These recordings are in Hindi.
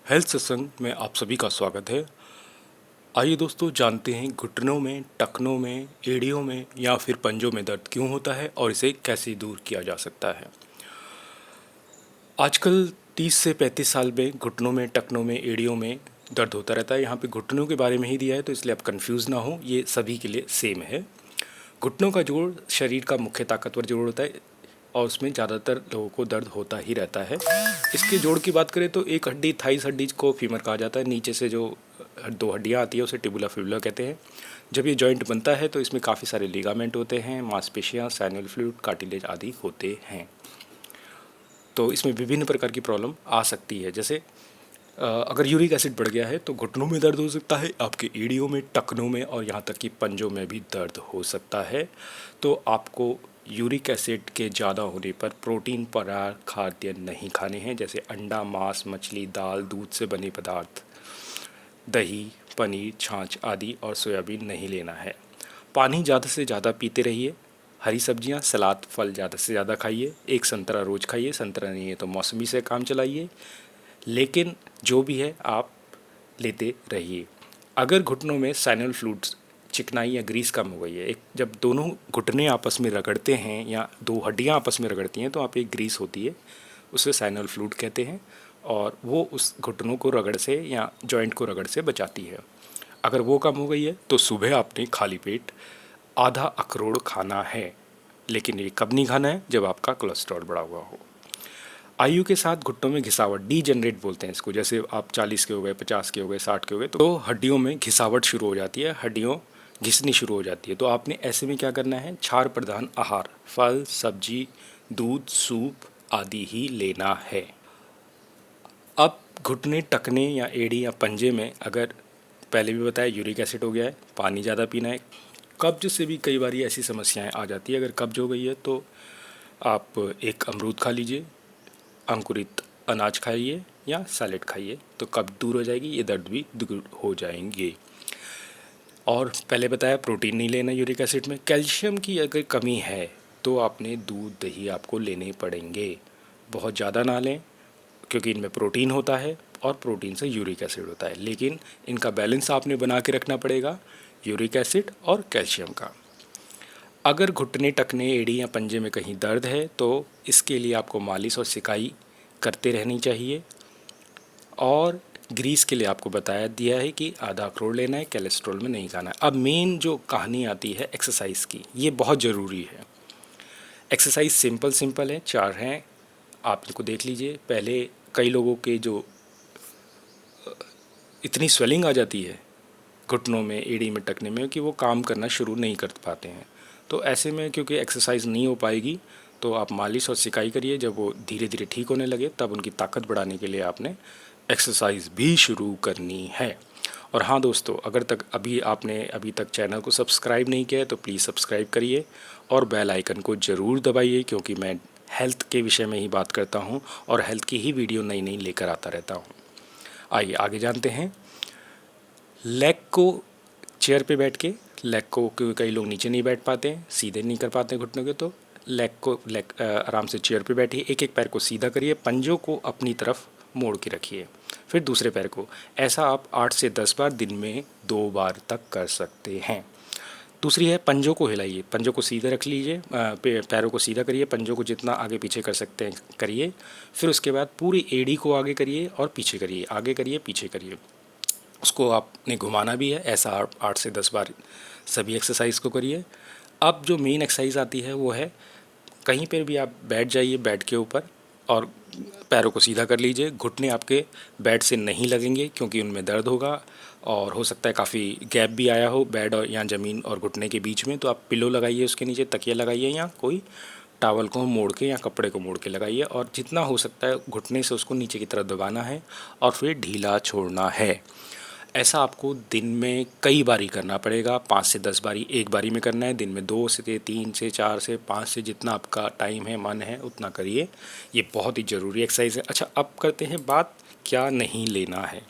हेल्थ सत्संग में आप सभी का स्वागत है। आइए दोस्तों जानते हैं घुटनों में, टखनों में, एड़ियों में या फिर पंजों में दर्द क्यों होता है और इसे कैसे दूर किया जा सकता है। आजकल 30 से 35 साल में घुटनों में, टखनों में, एड़ियों में दर्द होता रहता है। यहाँ पे घुटनों के बारे में ही दिया है तो इसलिए आप कंफ्यूज ना हो, ये सभी के लिए सेम है। घुटनों का जोड़ शरीर का मुख्य ताकतवर जोड़ होता है और उसमें ज़्यादातर लोगों को दर्द होता ही रहता है। इसके जोड़ की बात करें तो एक हड्डी, थाइस हड्डी को फीमर कहा जाता है। नीचे से जो दो हड्डियाँ आती है उसे टिबुला फिबुला कहते हैं। जब ये जॉइंट बनता है तो इसमें काफ़ी सारे लिगामेंट होते हैं, मांसपेशियाँ, साइनल फ्लूइड, कार्टिलेज आदि होते हैं। तो इसमें विभिन्न प्रकार की प्रॉब्लम आ सकती है। जैसे अगर यूरिक एसिड बढ़ गया है तो घुटनों में दर्द हो सकता है, आपके एड़ियों में, टखनों में और यहाँ तक कि पंजों में भी दर्द हो सकता है। तो आपको यूरिक एसिड के ज़्यादा होने पर प्रोटीन पदार्थ खाद्य नहीं खाने हैं, जैसे अंडा, मांस, मछली, दाल, दूध से बने पदार्थ, दही, पनीर, छाछ आदि और सोयाबीन नहीं लेना है। पानी ज़्यादा से ज़्यादा पीते रहिए। हरी सब्जियां, सलाद, फल ज़्यादा से ज़्यादा खाइए। एक संतरा रोज़ खाइए, संतरा नहीं है तो मौसमी से काम चलाइए। लेकिन जो भी है आप लेते रहिए। अगर घुटनों में साइनल फ्लूइड्स, चिकनाई या ग्रीस कम हो गई है, एक जब दोनों घुटने आपस में रगड़ते हैं या दो हड्डियां आपस में रगड़ती हैं तो आप एक ग्रीस होती है, उसे साइनल फ्लूइड कहते हैं और वो उस घुटनों को रगड़ से या जॉइंट को रगड़ से बचाती है। अगर वो कम हो गई है तो सुबह आपने खाली पेट आधा अखरोट खाना है। लेकिन ये कब नहीं खाना है? जब आपका कोलेस्ट्रॉल बढ़ा हुआ हो। आयु के साथ घुटनों में घिसावट, डीजेनरेट बोलते हैं इसको, जैसे आप 40 के हो गए, 50 के हो गए, 60 के हो गए तो हड्डियों में घिसावट शुरू हो जाती है, हड्डियों घिसनी शुरू हो जाती है। तो आपने ऐसे में क्या करना है? क्षार प्रधान आहार, फल, सब्जी, दूध, सूप आदि ही लेना है। अब घुटने, टखने या एड़ी या पंजे में अगर पहले भी बताया यूरिक एसिड हो गया है, पानी ज़्यादा पीना है। कब्ज से भी कई बार ऐसी समस्याएं आ जाती है। अगर कब्ज हो गई है तो आप एक अमरूद खा लीजिए, अंकुरित अनाज खाइए या सैलेड खाइए तो कब्ज दूर हो जाएगी, ये दर्द भी दूर हो जाएंगे। और पहले बताया प्रोटीन नहीं लेना यूरिक एसिड में। कैल्शियम की अगर कमी है तो आपने दूध, दही आपको लेने पड़ेंगे। बहुत ज़्यादा ना लें क्योंकि इनमें प्रोटीन होता है और प्रोटीन से यूरिक एसिड होता है, लेकिन इनका बैलेंस आपने बना के रखना पड़ेगा, यूरिक एसिड और कैल्शियम का। अगर घुटने, टखने, एड़ी या पंजे में कहीं दर्द है तो इसके लिए आपको मालिश और सिकाई करते रहनी चाहिए। और ग्रीस के लिए आपको बताया दिया है कि आधा अखरोट लेना है, कोलेस्ट्रॉल में नहीं खाना है। अब मेन जो कहानी आती है एक्सरसाइज की, ये बहुत ज़रूरी है। एक्सरसाइज सिंपल सिंपल है, 4 हैं, आप इनको देख लीजिए। पहले कई लोगों के जो इतनी स्वेलिंग आ जाती है घुटनों में, एड़ी में, टखने में कि वो काम करना शुरू नहीं कर पाते हैं। तो ऐसे में क्योंकि एक्सरसाइज नहीं हो पाएगी तो आप मालिश और सिकाई करिए। जब वो धीरे धीरे ठीक होने लगे तब उनकी ताकत बढ़ाने के लिए आपने एक्सरसाइज भी शुरू करनी है। और हाँ दोस्तों, अगर तक आपने अभी तक चैनल को सब्सक्राइब नहीं किया है तो प्लीज़ सब्सक्राइब करिए और बेल आइकन को ज़रूर दबाइए, क्योंकि मैं हेल्थ के विषय में ही बात करता हूँ और हेल्थ की ही वीडियो नई नई लेकर आता रहता हूँ। आइए आगे जानते हैं। लेग को चेयर पे बैठ के, लेग को, क्योंकि कई लोग नीचे नहीं बैठ पाते हैं, सीधे नहीं कर पाते घुटनों के, तो लेग आराम से चेयर पे बैठिए। एक एक पैर को सीधा करिए, पंजों को अपनी तरफ मोड़ के रखिए, फिर दूसरे पैर को। ऐसा आप 8 से 10 बार दिन में 2 बार तक कर सकते हैं। दूसरी है पंजों को हिलाइए, पंजों को सीधे रख लीजिए, पैरों को सीधा करिए, पंजों को जितना आगे पीछे कर सकते हैं करिए। फिर उसके बाद पूरी एड़ी को आगे करिए और पीछे करिए, आगे करिए, पीछे करिए। उसको आपने घुमाना भी है। ऐसा 8 से 10 बार सभी एक्सरसाइज को करिए। अब जो मेन एक्सरसाइज आती है वो है, कहीं पर भी आप बैठ जाइए बेड के ऊपर और पैरों को सीधा कर लीजिए। घुटने आपके बेड से नहीं लगेंगे क्योंकि उनमें दर्द होगा और हो सकता है काफ़ी गैप भी आया हो बेड और या ज़मीन और घुटने के बीच में। तो आप पिलो लगाइए, उसके नीचे तकिया लगाइए या कोई टावल को मोड़ के या कपड़े को मोड़ के लगाइए और जितना हो सकता है घुटने से उसको नीचे की तरफ दबाना है और फिर ढीला छोड़ना है। ऐसा आपको दिन में कई बारी करना पड़ेगा, 5 से 10 बारी एक बारी में करना है। दिन में 2 से 3 से 4 से 5 से जितना आपका टाइम है, मन है, उतना करिए। ये बहुत ही ज़रूरी एक्सरसाइज है। अच्छा, अब करते हैं बात क्या नहीं लेना है।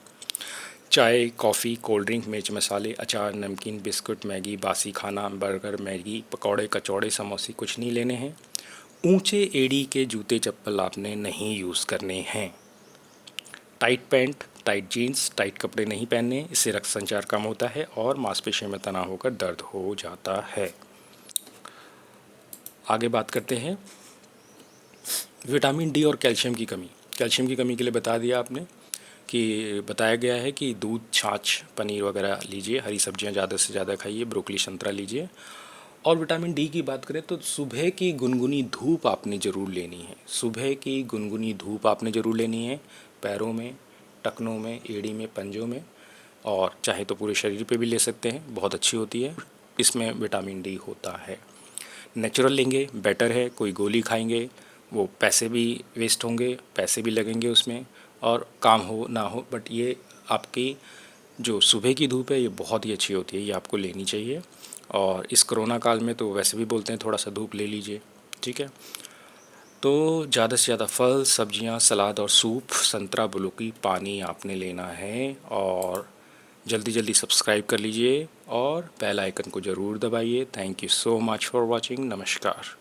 चाय, कॉफ़ी, कोल्ड ड्रिंक, मिर्च मसाले, अचार, नमकीन, बिस्कुट, मैगी, बासी खाना, बर्गर, मैगी, पकौड़े, कचौड़े, समोसे कुछ नहीं लेने हैं। ऊंचे एड़ी के जूते चप्पल आपने नहीं यूज़ करने हैं। Tight pant, tight jeans, tight कपड़े नहीं पहनने, इससे रक्त संचार कम होता है और मांसपेशियों में तनाव होकर दर्द हो जाता है। आगे बात करते हैं विटामिन डी और कैल्शियम की कमी। कैल्शियम की कमी के लिए बता दिया आपने कि बताया गया है कि दूध, छाछ, पनीर वगैरह लीजिए, हरी सब्जियां ज़्यादा से ज़्यादा खाइए, ब्रोकली, संतरा लीजिए। और विटामिन डी की बात करें तो सुबह की गुनगुनी धूप आपने ज़रूर लेनी है। सुबह की गुनगुनी धूप आपने ज़रूर लेनी है, पैरों में, टखनों में, एड़ी में, पंजों में, और चाहे तो पूरे शरीर पे भी ले सकते हैं, बहुत अच्छी होती है, इसमें विटामिन डी होता है। नेचुरल लेंगे बेटर है, कोई गोली खाएंगे वो पैसे भी वेस्ट होंगे, पैसे भी लगेंगे उसमें, और काम हो ना हो, बट ये आपकी जो सुबह की धूप है ये बहुत ही अच्छी होती है, ये आपको लेनी चाहिए। और इस कोरोना काल में तो वैसे भी बोलते हैं थोड़ा सा धूप ले लीजिए, ठीक है। तो ज़्यादा से ज़्यादा फल, सब्जियां, सलाद और सूप, संतरा, ब्रोकली, पानी आपने लेना है। और जल्दी जल्दी सब्सक्राइब कर लीजिए और बेल आइकन को ज़रूर दबाइए। Thank you so much for watching. नमस्कार।